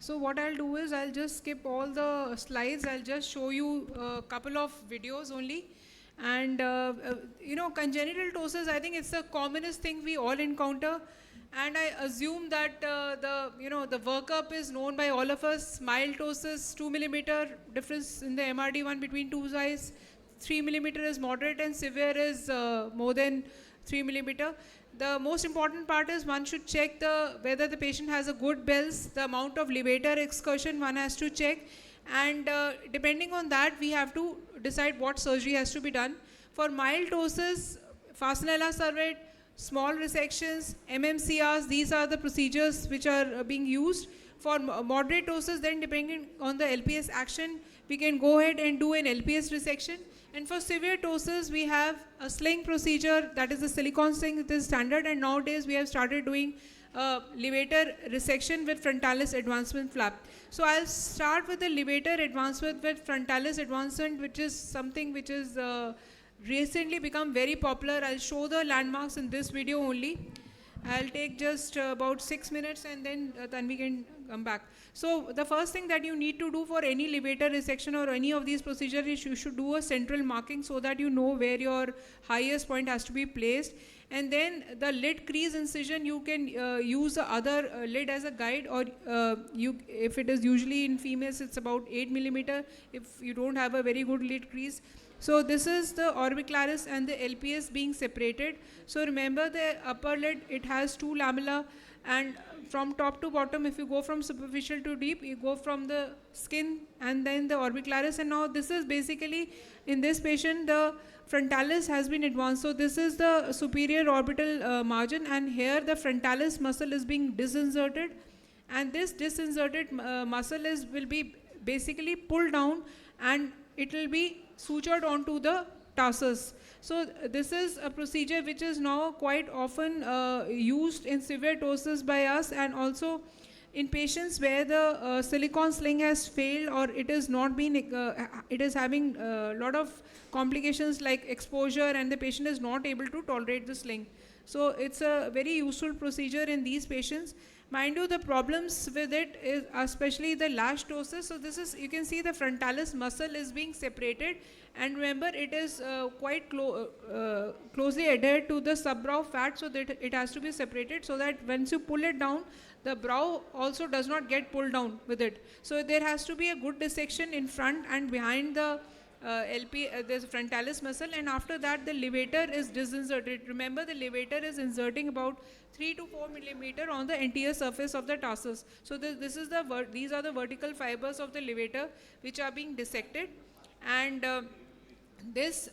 So what I'll do is I'll just skip all the slides. I'll just show you a couple of videos only. And congenital ptosis, I think it's the commonest thing we all encounter. And I assume that the workup is known by all of us. Mild ptosis, 2 millimeter difference in the MRD1 between two sides. 3 millimeter is moderate and severe is more than 3 millimeter. The most important part is one should check whether the patient has a good Bell's, the amount of levator excursion one has to check, and depending on that we have to decide what surgery has to be done. For mild ptosis, Fastenella serrate, small resections, MMCRs, these are the procedures which are being used. For moderate ptosis, then depending on the LPS action, we can go ahead and do an LPS resection. And for severe ptosis, we have a sling procedure, that is the silicone sling, it is standard, and nowadays we have started doing levator resection with frontalis advancement flap. So I'll start with the levator advancement with frontalis advancement, which is something which is recently become very popular. I'll show the landmarks in this video only. I'll take just about 6 minutes and then we can come back. So the first thing that you need to do for any levator resection or any of these procedures is you should do a central marking so that you know where your highest point has to be placed. And then the lid crease incision, you can use the other lid as a guide, or if it is usually in females, it's about 8 millimeter if you don't have a very good lid crease. So this is the orbicularis and the LPS being separated. So remember the upper lid, it has two lamella, and from top to bottom, if you go from superficial to deep, you go from the skin and then the orbicularis. And now this is basically, in this patient, the frontalis has been advanced. So this is the superior orbital margin, and here the frontalis muscle is being disinserted. And this disinserted muscle will be basically pulled down, and it will be sutured onto the tarsus. So this is a procedure which is now quite often used in severe ptosis by us, and also in patients where the silicone sling has failed, or it is not been it is having a lot of complications like exposure, and the patient is not able to tolerate the sling. So it's a very useful procedure in these patients. Mind you, the problems with it is especially the lash ptosis. So this is, you can see the frontalis muscle is being separated, and remember it is quite closely adhered to the subbrow fat, so that it has to be separated so that once you pull it down, the brow also does not get pulled down with it. So there has to be a good dissection in front and behind the there's frontalis muscle, and after that the levator is disinserted. Remember, the levator is inserting about 3 to 4 millimeter on the anterior surface of the tarsus. So these are the vertical fibers of the levator which are being dissected, and this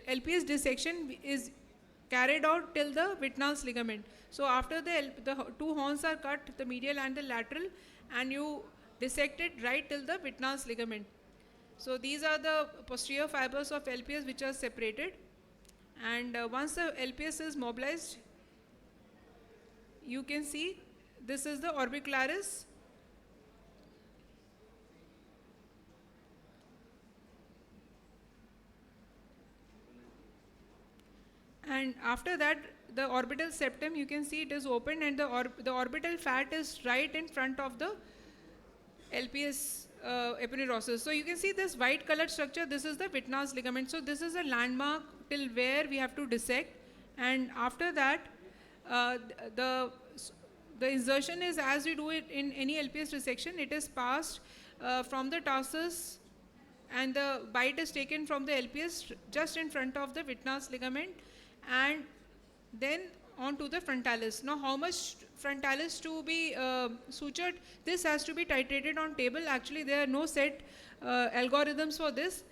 LPS dissection is carried out till the Wittnall's ligament. So after the two horns are cut, the medial and the lateral, and you dissect it right till the Wittnall's ligament. So these are the posterior fibers of LPS which are separated, and once the LPS is mobilized, you can see this is the orbicularis. And after that, the orbital septum, you can see it is open, and the orbital fat is right in front of the LPS epineurosis. So you can see this white colored structure, this is the Wittnall's ligament. So this is a landmark till where we have to dissect, and after that the insertion is as we do it in any LPS resection. It is passed from the tarsus, and the bite is taken from the LPS just in front of the Wittnall's ligament, and then onto the frontalis. Now how much frontalis to be sutured? This has to be titrated on table. Actually there are no set algorithms for this.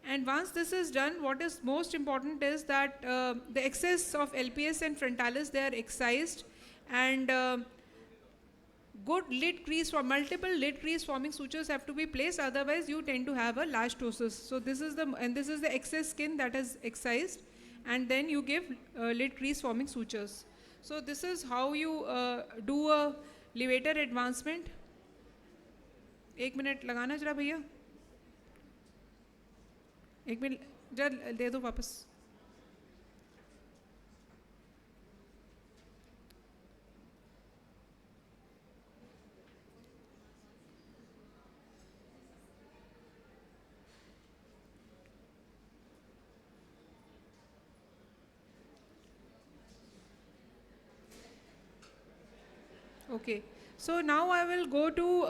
And once this is done, what is most important is that the excess of LPS and frontalis, they are excised, and good lid crease, for multiple lid crease forming sutures have to be placed, otherwise you tend to have a lash ptosis. So this is the excess skin that is excised, and then you give lid crease forming sutures. So this is how you do a levator advancement. 1 minute लगाना जरा भैया, 1 minute जरा दे दो वापस. Okay. So now I will go to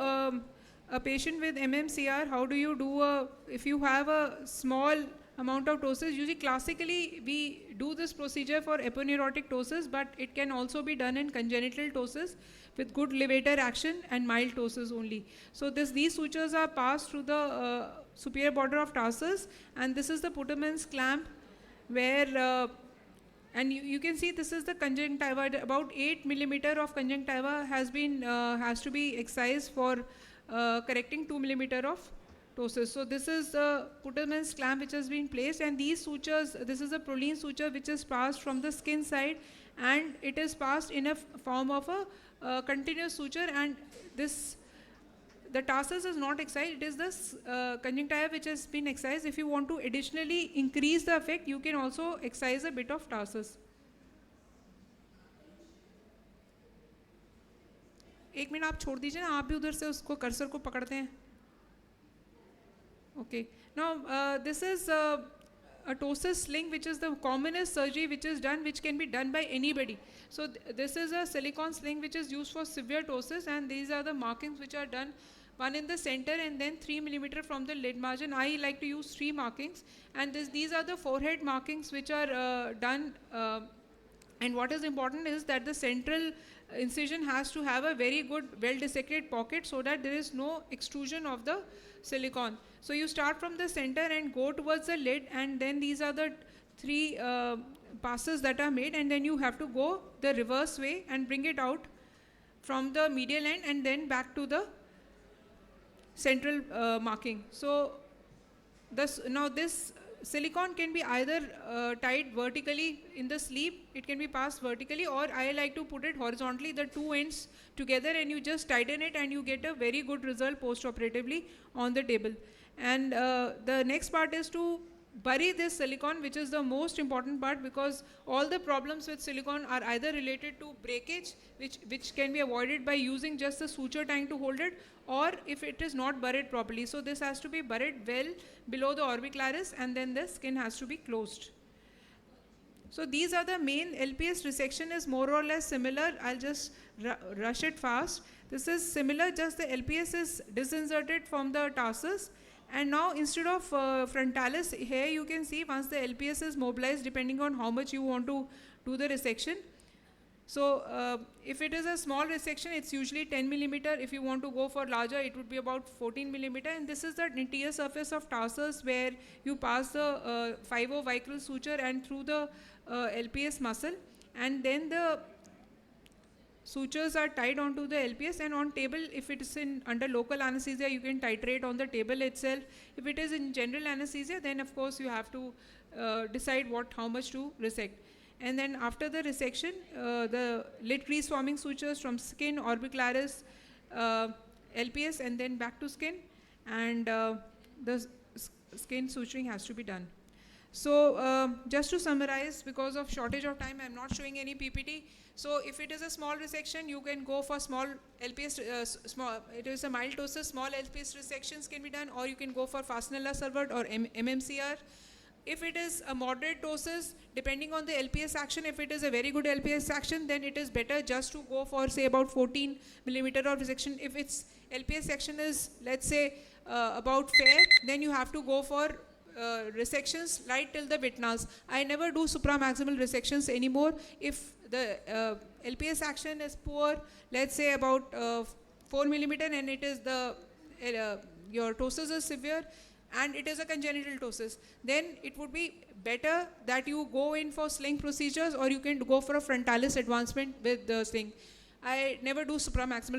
a patient with MMCR. How do you do if you have a small amount of ptosis? Usually classically we do this procedure for aponeurotic ptosis, but it can also be done in congenital ptosis with good levator action and mild ptosis only. So these sutures are passed through the superior border of tarsus, and this is the Puterman's clamp where and you can see this is the conjunctiva. About 8 millimeter of conjunctiva has to be excised for correcting 2 millimeter of ptosis. So this is the Puterman's clamp which has been placed, and these sutures, this is a Prolene suture which is passed from the skin side, and it is passed in a form of a continuous suture, and this the tarsus is not excised, it is the conjunctiva which has been excised. If you want to additionally increase the effect, you can also excise a bit of tarsus. एक minute आप छोड़ दीजिए ना, आप भी उधर से उसको कर्सर को पकड़ते हैं. Okay. Now this is a ptosis sling, which is the commonest surgery which is done, which can be done by anybody. So this is a silicone sling which is used for severe ptosis, and these are the markings which are done. One in the center and then 3 millimeter from the lid margin. I like to use 3 markings, and these are the forehead markings which are done. And what is important is that the central incision has to have a very good well dissected pocket so that there is no extrusion of the silicone. So you start from the center and go towards the lid, and then these are the 3 passes that are made, and then you have to go the reverse way and bring it out from the medial end and then back to the central marking. So now this silicone can be either tied vertically in the sleeve, it can be passed vertically, or I like to put it horizontally, the 2 ends together, and you just tighten it and you get a very good result post-operatively on the table. And the next part is to bury this silicone, which is the most important part, because all the problems with silicone are either related to breakage, which can be avoided by using just the suture tying to hold it, or if it is not buried properly. So this has to be buried well below the orbicularis, and then the skin has to be closed. So these are the main. LPS resection is more or less similar. I'll just rush it fast. This is similar, just the LPS is disinserted from the tarsus. And now instead of frontalis, here you can see once the LPS is mobilized, depending on how much you want to do the resection. So if it is a small resection, it's usually 10 millimeter. If you want to go for larger, it would be about 14 millimeter. And this is the anterior surface of tarsus where you pass the 5-0 vicryl suture and through the LPS muscle. And then the sutures are tied onto the LPS, and on table, if it is under local anesthesia, you can titrate on the table itself. If it is in general anesthesia, then of course you have to decide how much to resect. And then after the resection, the lid crease forming sutures from skin, orbicularis, LPS, and then back to skin, and the skin suturing has to be done. So just to summarize, because of shortage of time, I am not showing any PPT. So if it is a small resection, you can go for small LPS, it is a mild ptosis, small LPS resections can be done, or you can go for Fastenella servert or MMCR. If it is a moderate ptosis, depending on the LPS action, if it is a very good LPS action, then it is better just to go for say about 14 millimeter of resection. If its LPS section is, let's say, about fair, then you have to go for resections right till the Wittners. I never do supramaximal resections anymore. If the LPS action is poor, let's say about 4 millimeter, and it is your ptosis is severe and it is a congenital ptosis, then it would be better that you go in for sling procedures, or you can go for a frontalis advancement with the sling. I never do supramaximal